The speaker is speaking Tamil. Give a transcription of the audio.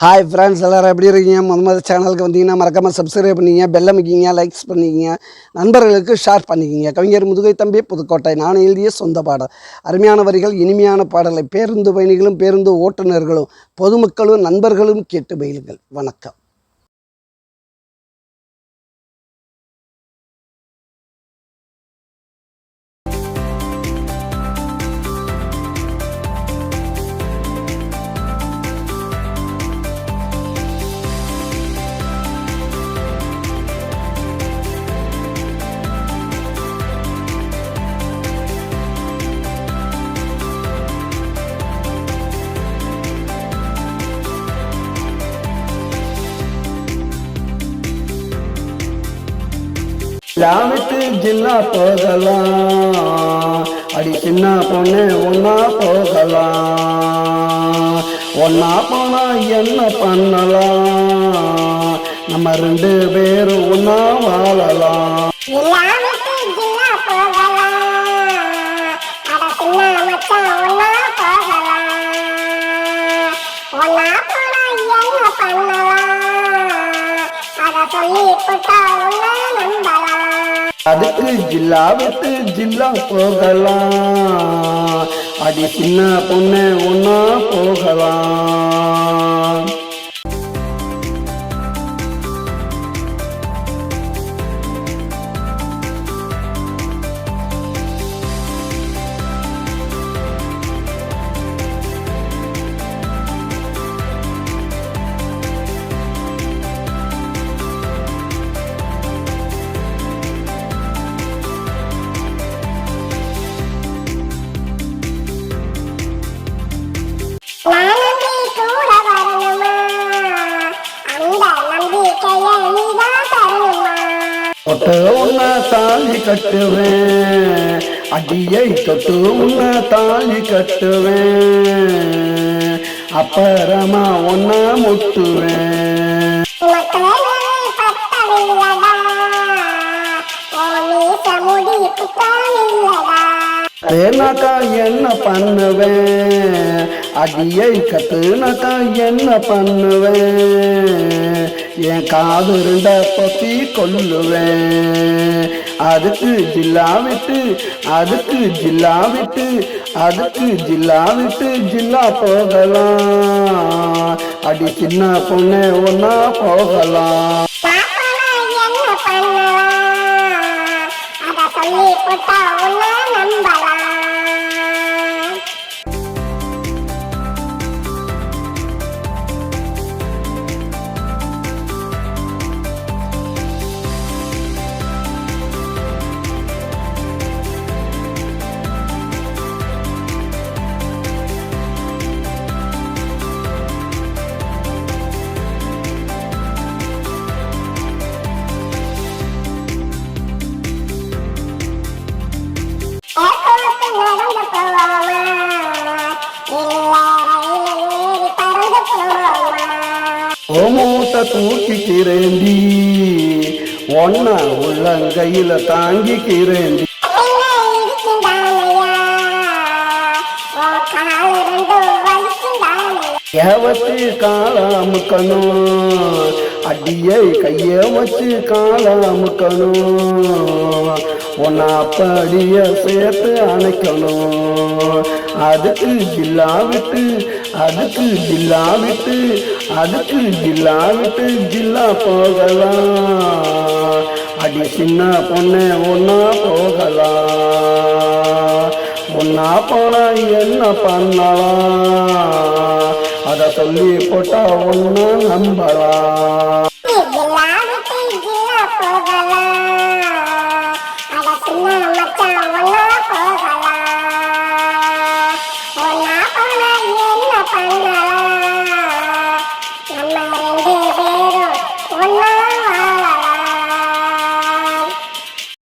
ஹாய் ஃப்ரெண்ட்ஸ், எல்லோரும் எப்படி இருக்கீங்க? முதல் சேனலுக்கு வந்தீங்கன்னா மறக்காமல் சப்ஸ்கிரைப் பண்ணிக்கிங்க, பெல் அமைக்கிங்க, லைக்ஸ் பண்ணிக்கிங்க, நண்பர்களுக்கு ஷேர் பண்ணிக்கிங்க. கவிஞர் முதுகை தம்பி, புதுக்கோட்டை. நான் எழுதிய சொந்த பாடல். அருமையான வரிகள், இனிமையான பாடலை பேருந்து பயணிகளும் பேருந்து ஓட்டுநர்களும் பொதுமக்களும் நண்பர்களும் கேட்டு பயிலுங்கள். வணக்கம். விட்டு ஜில்லா போகலாம், அடி சின்ன பொண்ணு ஒன்னா போகலாம். ஒன்னா போனா என்ன பண்ணலாம், நம்ம ரெண்டு பேரும் ஒன்னா வாழலாம். அதுக்கு ஜில்லா விட்டு ஜில்லா போகலாம், அடி சின்ன பொண்ணு ஒன்னா போகலாம். தொட்டு உன்ன தாலி கட்டுவேன், அடியை தொட்டு உன்ன தாலி கட்டுவேன், அப்புறமா ஒன்ன முட்டுவேன். ஏனாக்கா என்ன பண்ணுவேன், அடியை கட்டுனாக்கா என்ன பண்ணுவேன், என் காது இருந்த பத்தி கொல்லுவேன். அதுக்கு ஜில்லா விட்டு அதுக்கு ஜில்லா விட்டு அதுக்கு ஜில்லா விட்டு ஜில்லா போகலாம், அடி சின்ன பொண்ணு ஒன்னா போகலாம். மூட்டை தூக்கிக்கிறேண்டி, ஒன்ன உள்ளங்கையில தாங்கிக்கிறேண்டி. வச்சு காலாமுக்கணும், அடியை கைய வச்சு காலாமுக்கணும், உன்னை அப்படிய சேர்த்து அணைக்கணும். அதுக்கு ஜில்லா விட்டு அதுக்கு ஜில்லா விட்டு அதுக்கு ஜில்லா விட்டு ஜில்லா போகலாம், அடி சின்ன பொண்ணு ஒன்னா போகலாம். ஒன்னா போனா என்ன பண்ணலாம், அத சொல்லி போட்டா ஒன்னு நம்பலாம். என்ன பண்ணலாம்.